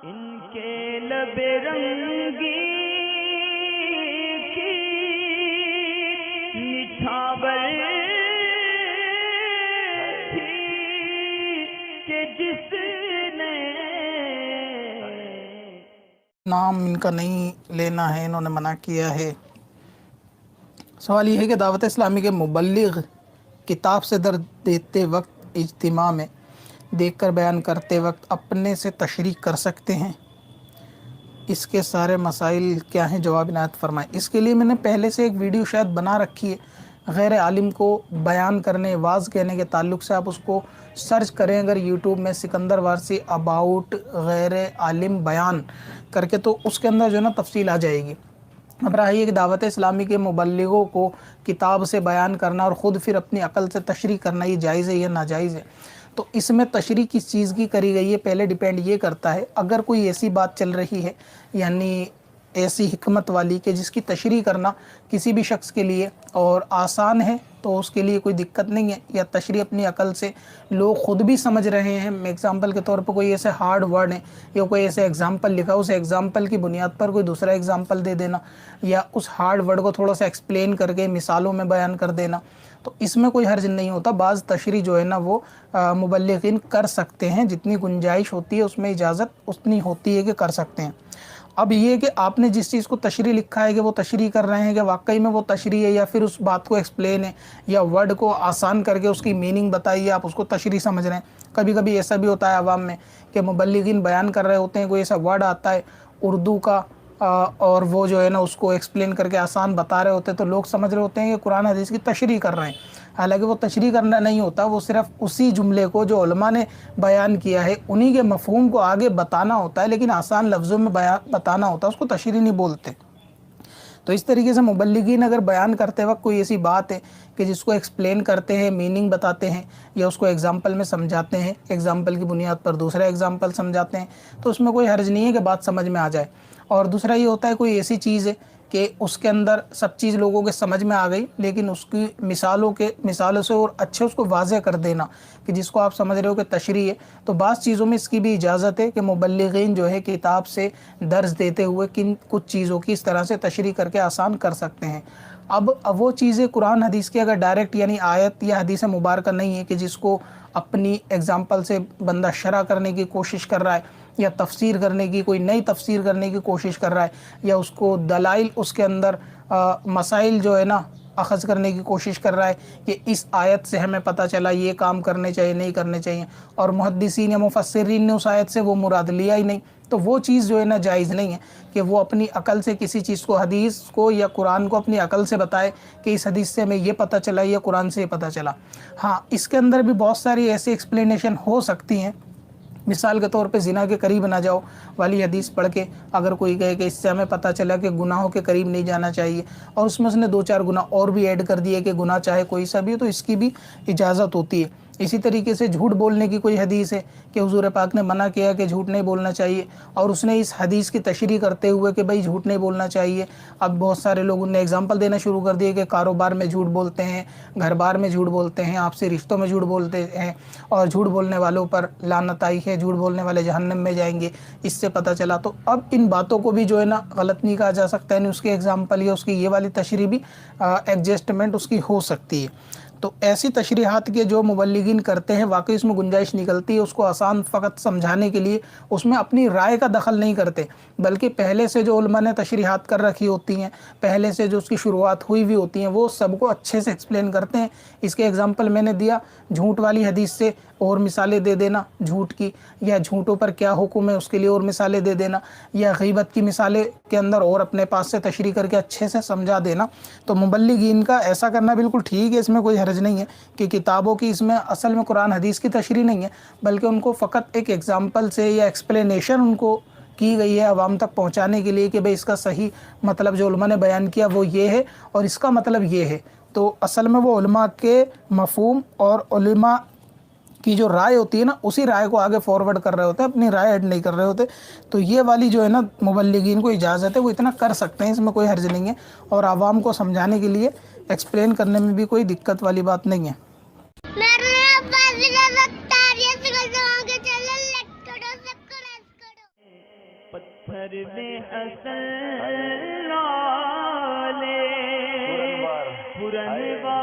ان کے لب رنگی کی نچھاور تھی کہ جس نے نام ان کا نہیں لینا ہے، انہوں نے منع کیا ہے۔ سوال یہ ہے کہ دعوت اسلامی کے مبلغ کتاب سے درد دیتے وقت اجتماع میں دیکھ کر بیان کرتے وقت اپنے سے تشریح کر سکتے ہیں؟ اس کے سارے مسائل کیا ہیں؟ جواب عنایت فرمائیں۔ اس کے لیے میں نے پہلے سے ایک ویڈیو شاید بنا رکھی ہے، غیر عالم کو بیان کرنے، واعظ کہنے کے تعلق سے۔ آپ اس کو سرچ کریں اگر یوٹیوب میں، سکندر وارسی اباؤٹ غیر عالم بیان کر کے، تو اس کے اندر جو ہے نا تفصیل آ جائے گی۔ اب رہا یہ کہ دعوت اسلامی کے مبلغوں کو کتاب سے بیان کرنا اور خود پھر اپنی عقل سے تشریح کرنا، یہ جائز ہے یا ناجائز ہے؟ تو اس میں تشریح کس چیز کی کری گئی ہے، پہلے ڈیپینڈ یہ کرتا ہے، اگر کوئی ایسی بات چل رہی ہے یعنی ایسی حکمت والی کہ جس کی تشریح کرنا کسی بھی شخص کے لیے اور آسان ہے، تو اس کے لیے کوئی دقت نہیں ہے، یا تشریح اپنی عقل سے لوگ خود بھی سمجھ رہے ہیں۔ ایگزامپل کے طور پر کوئی ایسے ہارڈ ورڈ ہیں یا کوئی ایسے ایگزامپل لکھا، اس ایگزامپل کی بنیاد پر کوئی دوسرا ایگزامپل دے دینا، یا اس ہارڈ ورڈ کو تھوڑا سا ایکسپلین کر کے مثالوں میں بیان کر دینا، تو اس میں کوئی حرج نہیں ہوتا۔ بعض تشریح جو ہے نا وہ مبلغین کر سکتے ہیں، جتنی گنجائش ہوتی ہے اس میں اجازت اتنی ہوتی ہے کہ کر سکتے ہیں۔ اب یہ کہ آپ نے جس چیز کو تشریح لکھا ہے کہ وہ تشریح کر رہے ہیں کہ واقعی میں وہ تشریح ہے، یا پھر اس بات کو ایکسپلین ہے، یا ورڈ کو آسان کر کے اس کی میننگ بتائیے، آپ اس کو تشریح سمجھ رہے ہیں۔ کبھی کبھی ایسا بھی ہوتا ہے عوام میں کہ مبلغین بیان کر رہے ہوتے ہیں، کوئی ایسا ورڈ آتا ہے اردو کا اور وہ جو ہے نا اس کو ایکسپلین کر کے آسان بتا رہے ہوتے ہیں، تو لوگ سمجھ رہے ہوتے ہیں کہ قرآن حدیث کی تشریح کر رہے ہیں، حالانکہ وہ تشریح کرنا نہیں ہوتا، وہ صرف اسی جملے کو جو علماء نے بیان کیا ہے انہی کے مفہوم کو آگے بتانا ہوتا ہے، لیکن آسان لفظوں میں بتانا ہوتا ہے، اس کو تشریح نہیں بولتے۔ تو اس طریقے سے مبلغین اگر بیان کرتے وقت کوئی ایسی بات ہے کہ جس کو ایکسپلین کرتے ہیں، میننگ بتاتے ہیں، یا اس کو ایگزامپل میں سمجھاتے ہیں، ایگزامپل کی بنیاد پر دوسرا ایگزامپل سمجھاتے ہیں، تو اس میں کوئی حرج نہیں ہے کہ بات سمجھ میں آ جائے۔ اور دوسرا یہ ہوتا ہے کوئی ایسی چیز ہے کہ اس کے اندر سب چیز لوگوں کے سمجھ میں آ گئی، لیکن اس کی مثالوں سے اور اچھے اس کو واضح کر دینا کہ جس کو آپ سمجھ رہے ہو کہ تشریح ہے، تو بعض چیزوں میں اس کی بھی اجازت ہے کہ مبلغین جو ہے کتاب سے درس دیتے ہوئے کچھ چیزوں کی اس طرح سے تشریح کر کے آسان کر سکتے ہیں۔ اب وہ چیزیں قرآن حدیث کی اگر ڈائریکٹ یعنی آیت یا حدیث مبارکہ نہیں ہے کہ جس کو اپنی ایگزامپل سے بندہ شرح کرنے کی کوشش کر رہا ہے، یا تفسیر کرنے کی، کوئی نئی تفسیر کرنے کی کوشش کر رہا ہے، یا اس کو دلائل اس کے اندر مسائل جو ہے نا اخذ کرنے کی کوشش کر رہا ہے کہ اس آیت سے ہمیں پتہ چلا یہ کام کرنے چاہیے، نہیں کرنے چاہیے، اور محدثین یا مفسرین نے اس آیت سے وہ مراد لیا ہی نہیں، تو وہ چیز جو ہے نا جائز نہیں ہے کہ وہ اپنی عقل سے کسی چیز کو، حدیث کو یا قرآن کو اپنی عقل سے بتائے کہ اس حدیث سے ہمیں یہ پتہ چلا، یا قرآن سے یہ پتہ چلا۔ ہاں، اس کے اندر بھی بہت ساری ایسی ایکسپلینیشن ہو سکتی ہیں۔ مثال کے طور پہ زنا کے قریب نہ جاؤ والی حدیث پڑھ کے اگر کوئی کہے کہ اس سے ہمیں پتہ چلا کہ گناہوں کے قریب نہیں جانا چاہیے، اور اس میں اس نے 2-4 گناہ اور بھی ایڈ کر دیے کہ گناہ چاہے کوئی سا بھی، تو اس کی بھی اجازت ہوتی ہے۔ اسی طریقے سے جھوٹ بولنے کی کوئی حدیث ہے کہ حضور پاک نے منع کیا کہ جھوٹ نہیں بولنا چاہیے، اور اس نے اس حدیث کی تشریح کرتے ہوئے کہ بھائی جھوٹ نہیں بولنا چاہیے، اب بہت سارے لوگوں نے اگزامپل دینا شروع کر دیے کہ کاروبار میں جھوٹ بولتے ہیں، گھر بار میں جھوٹ بولتے ہیں، آپ سے رشتوں میں جھوٹ بولتے ہیں، اور جھوٹ بولنے والوں پر لعنت آئی ہے، جھوٹ بولنے والے جہنم میں جائیں گے، اس سے پتہ چلا۔ تو اب ان باتوں کو بھی جو ہے نا غلط نہیں کہا جا سکتا، یعنی اس کی ایگزامپل یا اس کی یہ والی تشریح بھی ایڈجسٹمنٹ اس کی ہو سکتی ہے۔ تو ایسی تشریحات کے جو مبلغین کرتے ہیں واقعی اس میں گنجائش نکلتی ہے، اس کو آسان فقط سمجھانے کے لیے اس میں اپنی رائے کا دخل نہیں کرتے، بلکہ پہلے سے جو علماء نے تشریحات کر رکھی ہوتی ہیں، پہلے سے جو اس کی شروعات ہوئی ہوتی ہیں، وہ سب کو اچھے سے ایکسپلین کرتے ہیں۔ اس کے ایگزامپل میں نے دیا، جھوٹ والی حدیث سے اور مثالیں دے دینا جھوٹ کی، یا جھوٹوں پر کیا حکم ہے اس کے لیے اور مثالیں دے دینا، یا غیبت کی مثالیں کے اندر اور اپنے پاس سے تشریح کر کے اچھے سے سمجھا دینا۔ تو مبلغین کا ایسا کرنا بالکل ٹھیک ہے، اس میں کوئی حرج نہیں ہے کہ کتابوں کی اس میں اصل میں قرآن حدیث کی تشریح نہیں ہے، بلکہ ان کو فقط ایک ایگزامپل سے یا ایکسپلینیشن ان کو کی گئی ہے عوام تک پہنچانے کے لیے کہ بھئی اس کا صحیح مطلب جو علماء نے بیان کیا وہ یہ ہے اور اس کا مطلب یہ ہے۔ تو اصل میں وہ علماء کے مفہوم اور علماء کی جو رائے ہوتی ہے نا اسی رائے کو آگے فارورڈ کر رہے ہوتے ہیں، اپنی رائے ایڈ نہیں کر رہے ہوتے۔ تو یہ والی جو ہے نا مبلغین کو اجازت ہے، وہ اتنا کر سکتے ہیں، اس میں کوئی حرج نہیں ہے، اور عوام کو سمجھانے کے لیے ایکسپلین کرنے میں بھی کوئی دقت والی بات نہیں ہے۔ پتھر میں حسن لالے پرن